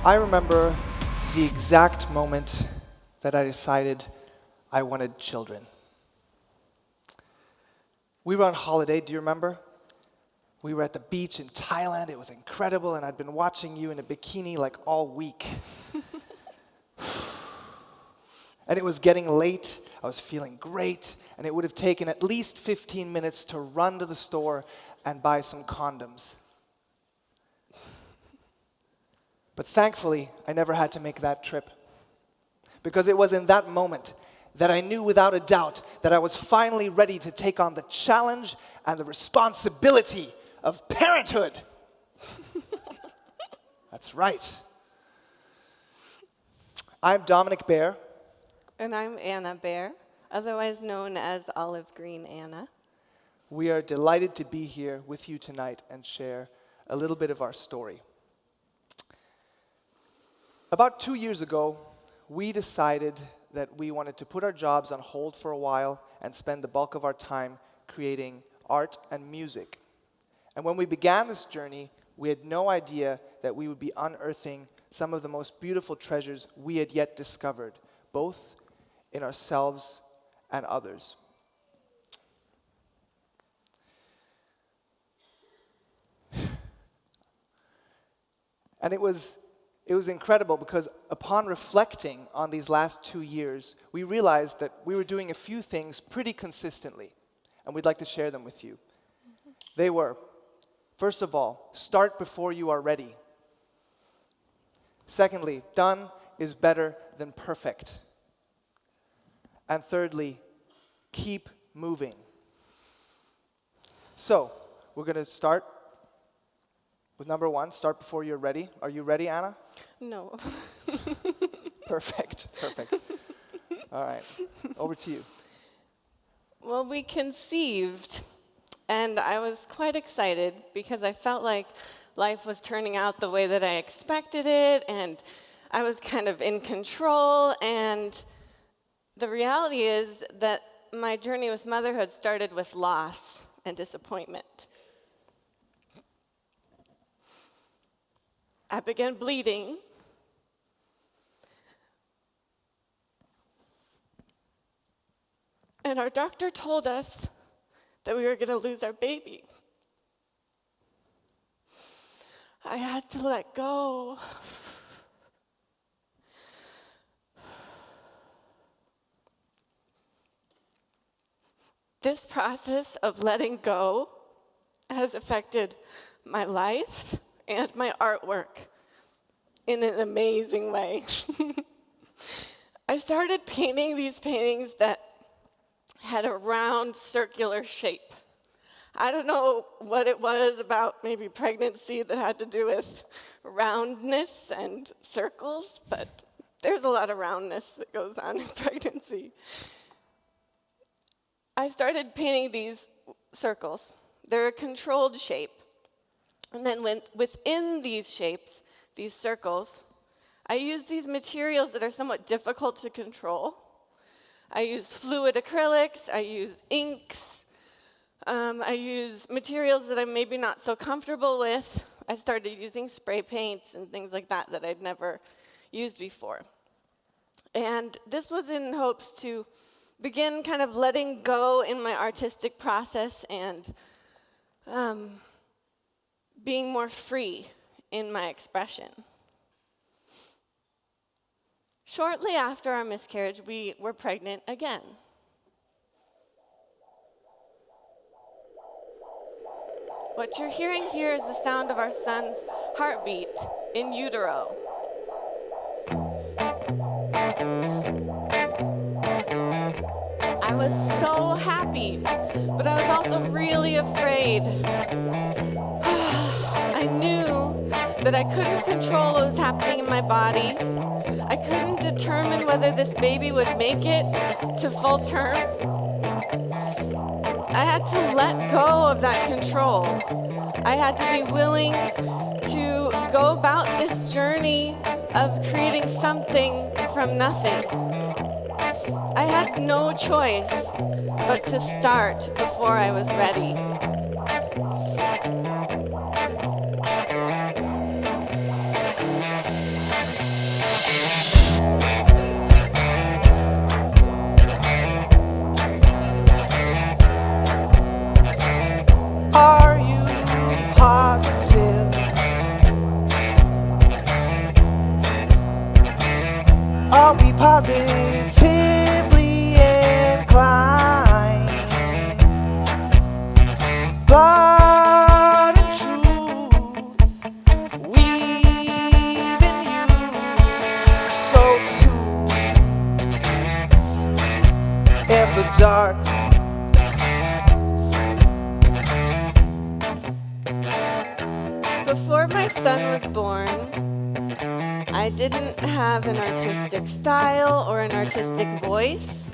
I remember the exact moment that I decided I wanted children. We were on holiday, do you remember? We were at the beach in Thailand. It was incredible, and I'd been watching you in a bikini like all week. And it was getting late. I was feeling great, and it would have taken at least 15 minutes to run to the store and buy some condoms. But thankfully, I never had to make that trip. Because it was in that moment that I knew without a doubt that I was finally ready to take on the challenge and the responsibility of parenthood. That's right. I'm Dominik Baer. And I'm Anna Baer, otherwise known as Olive Green Anna. We are delighted to be here with you tonight and share a little bit of our story. About 2 years ago, we decided that we wanted to put our jobs on hold for a while and spend the bulk of our time creating art and music. And when we began this journey, we had no idea that we would be unearthing some of the most beautiful treasures we had yet discovered, both in ourselves and others. And it was incredible because upon reflecting on these last 2 years, we realized that we were doing a few things pretty consistently, and we'd like to share them with you. Mm-hmm. They were, first of all, start before you are ready. Secondly, done is better than perfect. And thirdly, keep moving. So, we're going to start with number 1, start before you're ready. Are you ready, Anna? No. Perfect. All right, over to you. Well, we conceived, and I was quite excited because I felt like life was turning out the way that I expected it, and I was kind of in control, and the reality is that my journey with motherhood started with loss and disappointment. I began bleeding. And our doctor told us that we were going to lose our baby. I had to let go. This process of letting go has affected my life and my artwork in an amazing way. I started painting these paintings that had a round, circular shape. I don't know what it was about maybe pregnancy that had to do with roundness and circles, but there's a lot of roundness that goes on in pregnancy. I started painting these circles. They're a controlled shape. And then within these shapes, these circles, I use these materials that are somewhat difficult to control. I use fluid acrylics, I use inks, I use materials that I'm maybe not so comfortable with. I started using spray paints and things like that that I'd never used before. And this was in hopes to begin kind of letting go in my artistic process and being more free in my expression. Shortly after our miscarriage, we were pregnant again. What you're hearing here is the sound of our son's heartbeat in utero. I was so happy, but I was also really afraid. I knew that I couldn't control what was happening in my body. I couldn't determine whether this baby would make it to full term. I had to let go of that control. I had to be willing to go about this journey of creating something from nothing. I had no choice but to start before I was ready. Before my son was born, I didn't have an artistic style or an artistic voice.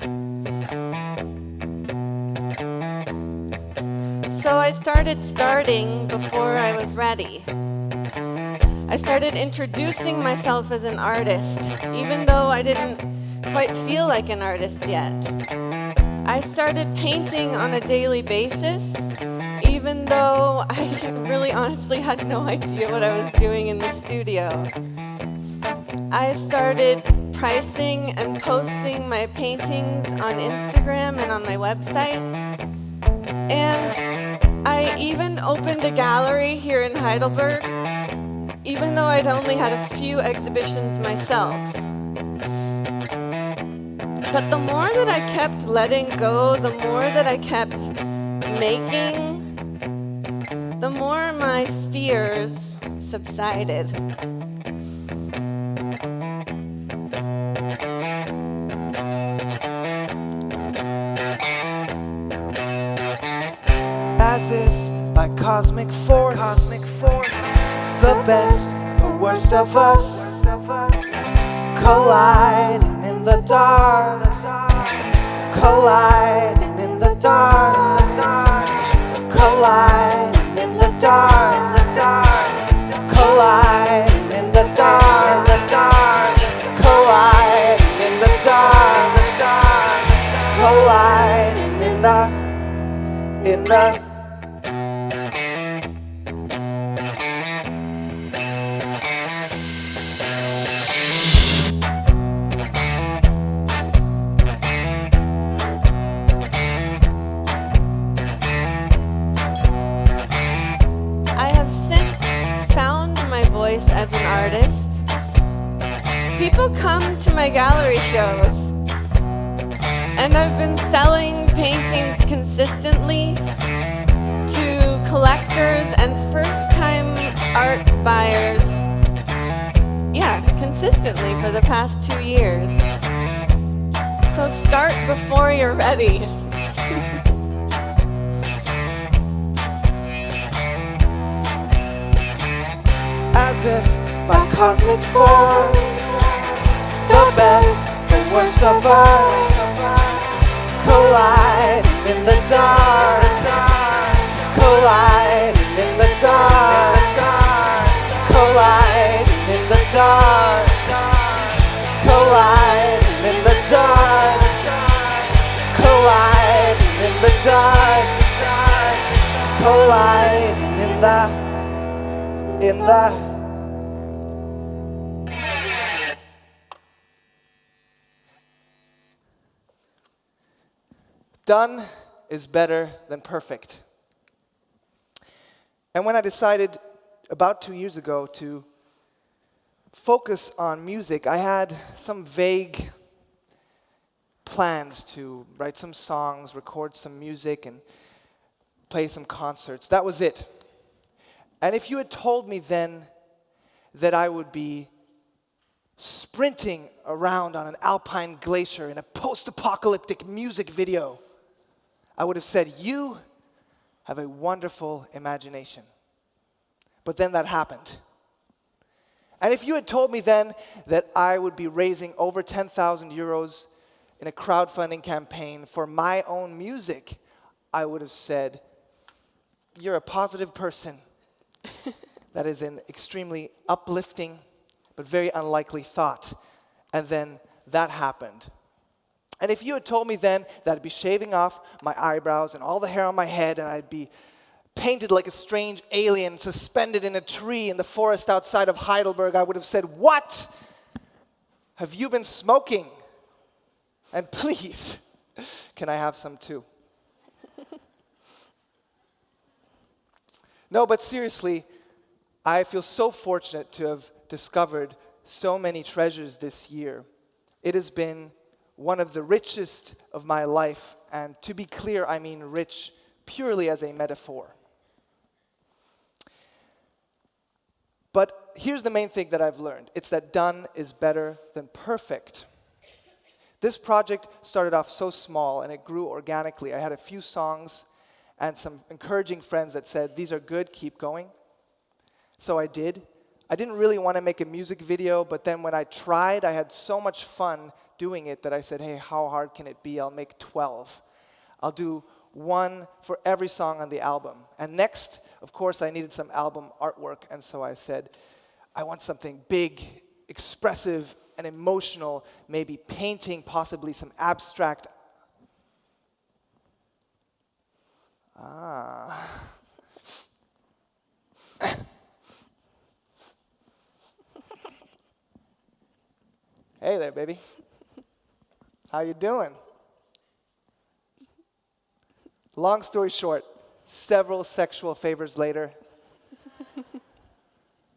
So I started starting before I was ready. I started introducing myself as an artist, even though I didn't quite feel like an artist yet. I started painting on a daily basis, even though I really honestly had no idea what I was doing in the studio. I started pricing and posting my paintings on Instagram and on my website. And I even opened a gallery here in Heidelberg, even though I'd only had a few exhibitions myself. But the more that I kept letting go, the more that I kept making, the more my fears subsided. As if by cosmic force, the best, the worst of us, colliding in the dark, colliding in the dark, colliding in the dark, colliding in the dark, colliding in the dark, colliding in the I have since found my voice as an artist. People come to my gallery shows, and I've been selling paintings consistently to collectors and first-time art buyers. Yeah, consistently for the past 2 years. So start before you're ready. As if by cosmic force, the best, the worst of us, collide in the dark, collide in the dark, collide in the dark, collide in the dark, collide in the dark, collide in the Done is better than perfect. And when I decided about 2 years ago to focus on music, I had some vague plans to write some songs, record some music, and play some concerts. That was it. And if you had told me then that I would be sprinting around on an alpine glacier in a post-apocalyptic music video, I would have said, you have a wonderful imagination. But then that happened. And if you had told me then that I would be raising over 10,000 euros in a crowdfunding campaign for my own music, I would have said, you're a positive person. That is an extremely uplifting but very unlikely thought. And then that happened. And if you had told me then that I'd be shaving off my eyebrows and all the hair on my head and I'd be painted like a strange alien suspended in a tree in the forest outside of Heidelberg, I would have said, what? Have you been smoking? And please, can I have some too? No, but seriously, I feel so fortunate to have discovered so many treasures this year. It has been one of the richest of my life, and to be clear, I mean rich purely as a metaphor. But here's the main thing that I've learned. It's that done is better than perfect. This project started off so small, and it grew organically. I had a few songs and some encouraging friends that said, these are good, keep going. So I did. I didn't really want to make a music video, but then when I tried, I had so much fun doing it that I said, hey, how hard can it be? I'll make 12. I'll do one for every song on the album. And next, of course, I needed some album artwork, and so I said, I want something big, expressive, and emotional, maybe painting, possibly some abstract. Hey there, baby. How you doing? Long story short, several sexual favors later,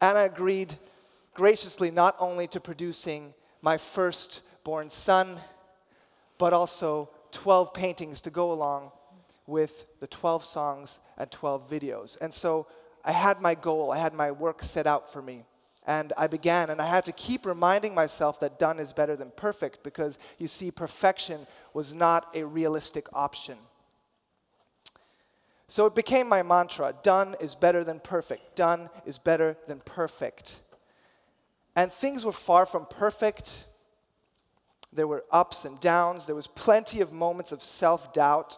Anna agreed graciously not only to producing my firstborn son, but also 12 paintings to go along with the 12 songs and 12 videos. And so I had my goal, I had my work set out for me. And I began, and I had to keep reminding myself that done is better than perfect, because you see, perfection was not a realistic option. So it became my mantra, done is better than perfect. Done is better than perfect. And things were far from perfect. There were ups and downs. There was plenty of moments of self-doubt.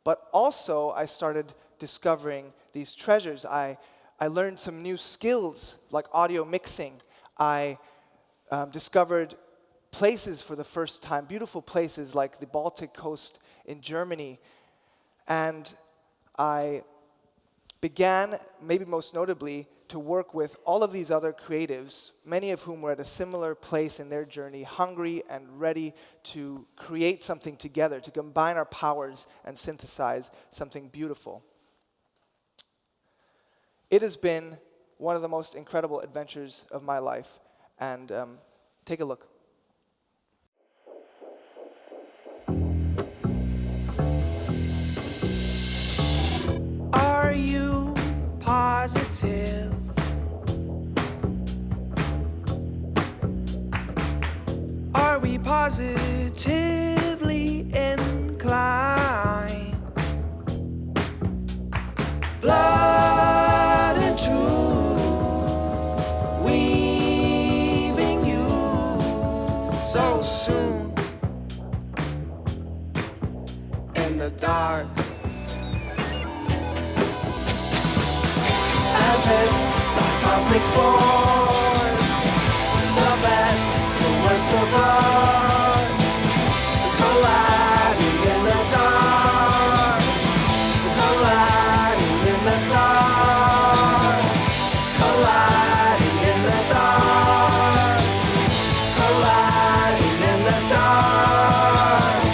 But also, I started discovering these treasures. I learned some new skills, like audio mixing. I discovered places for the first time, beautiful places like the Baltic coast in Germany. And I began, maybe most notably, to work with all of these other creatives, many of whom were at a similar place in their journey, hungry and ready to create something together, to combine our powers and synthesize something beautiful. It has been one of the most incredible adventures of my life, and take a look. Are you positive? Are we positively inclined? Blood and truth, weaving you so soon in the dark. As if a cosmic force, the best, the worst of us, colliding in the dark, colliding in the dark, colliding in the dark, colliding in the dark,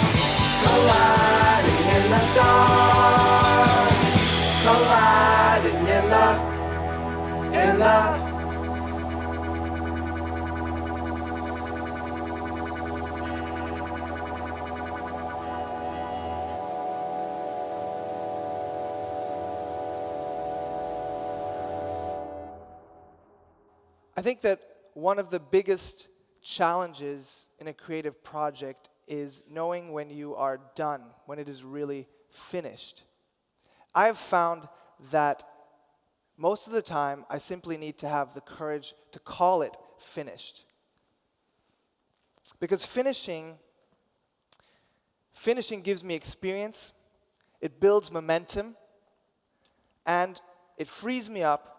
colliding in the dark, colliding in the I think that one of the biggest challenges in a creative project is knowing when you are done, when it is really finished. I have found that most of the time, I simply need to have the courage to call it finished. Because finishing gives me experience, it builds momentum, and it frees me up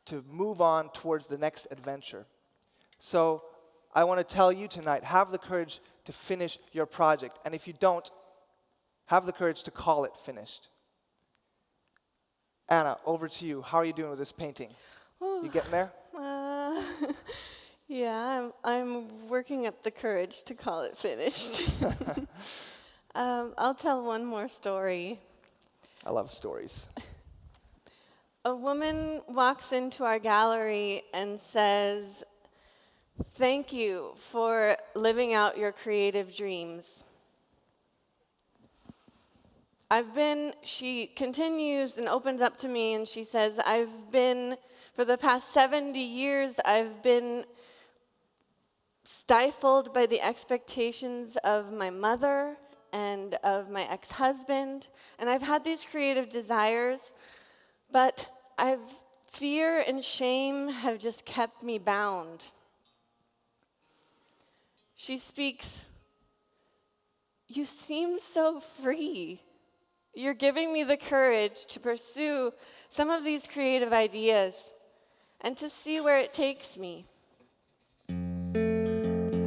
to move on towards the next adventure. So I want to tell you tonight, have the courage to finish your project. And if you don't, have the courage to call it finished. Anna, over to you. How are you doing with this painting? Ooh. You getting there? Yeah, I'm working up the courage to call it finished. I'll tell one more story. I love stories. A woman walks into our gallery and says, "Thank you for living out your creative dreams." She continues and opens up to me and she says, for the past 70 years, I've been stifled by the expectations of my mother and of my ex-husband, and I've had these creative desires, but I've fear and shame have just kept me bound. She speaks, "You seem so free. You're giving me the courage to pursue some of these creative ideas and to see where it takes me."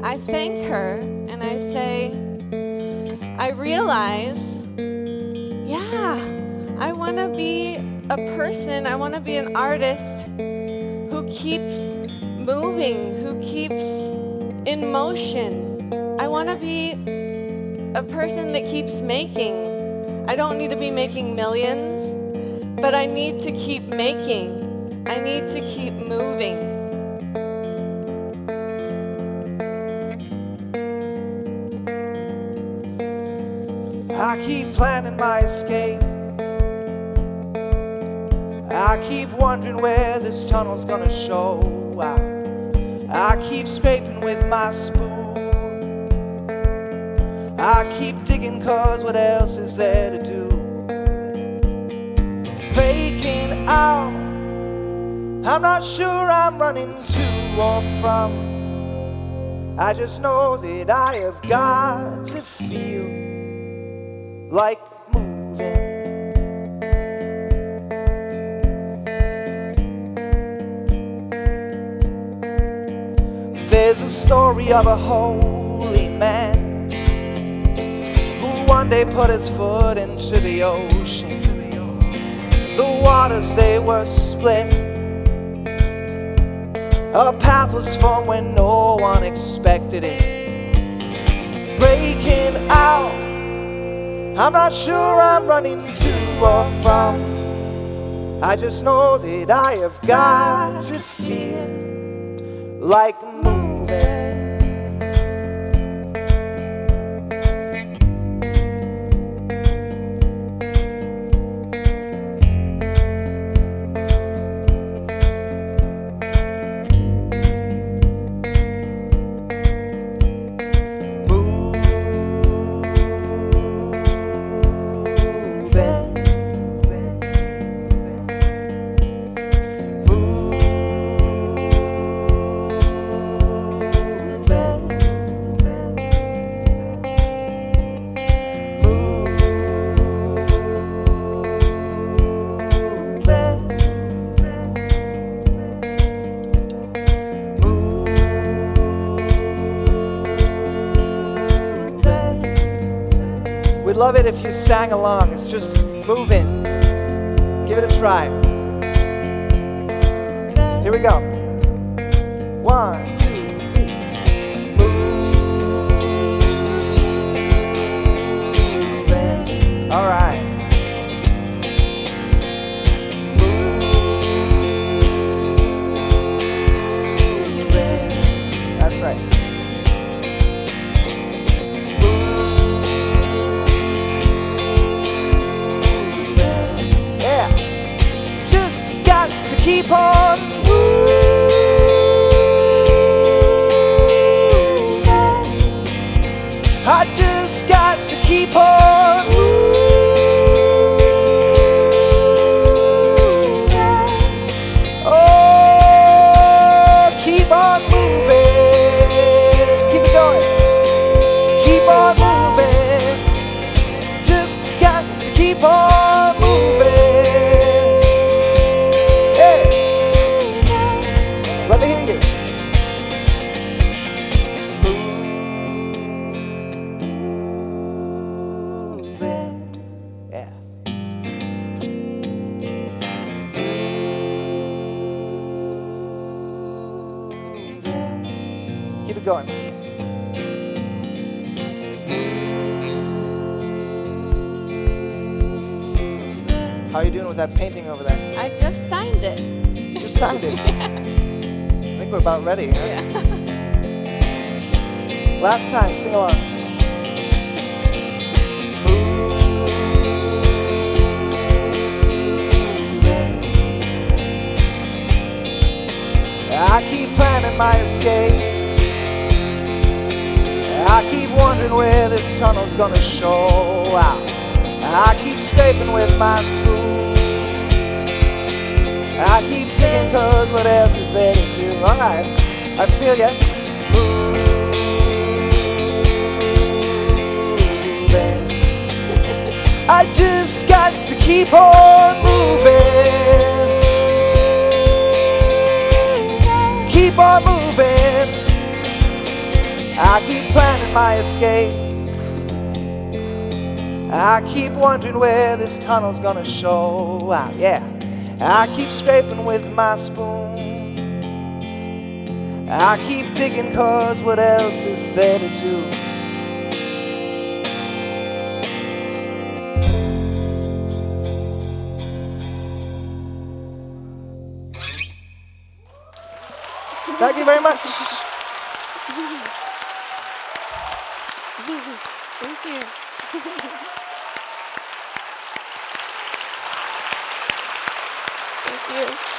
I thank her and I say, I realize, yeah, I want to be a person, I want to be an artist who keeps moving, who keeps in motion. I want to be a person that keeps making. I don't need to be making millions, but I need to keep making. I need to keep moving. I keep planning my escape. I keep wondering where this tunnel's gonna show out. I keep scraping with my spoon. I keep digging, cause what else is there to do? Breaking out, I'm not sure I'm running to or from. I just know that I have got to feel like moving. There's a story of a holy man who one day put his foot into the ocean. The waters, they were split. A path was formed when no one expected it. Breaking out, I'm not sure I'm running to or from. I just know that I have got to feel like moving. We'd love it if you sang along. It's just moving. Give it a try. Here we go. 1, 2, 3. Moving. All right. Moving. That's right. Keep on moving. I just got to keep on moving. Oh, keep on moving. Keep it going. Keep on moving. Just got to keep on moving. Let me hear you. Moving. Yeah. Moving. Keep it going. How are you doing with that painting over there? I just signed it. You just signed it? Yeah. I think we're about ready, huh? Yeah. Last time, sing along. I keep planning my escape. I keep wondering where this tunnel's gonna show out. I keep scraping with my spoon. I keep digging cause what else is there to do? Alright, I feel ya. Moving. I just got to keep on moving. Keep on moving. I keep planning my escape. I keep wondering where this tunnel's gonna show out, yeah. I keep scraping with my spoon. I keep digging cause what else is there to do? Thank you very much. Thank you. Thank you.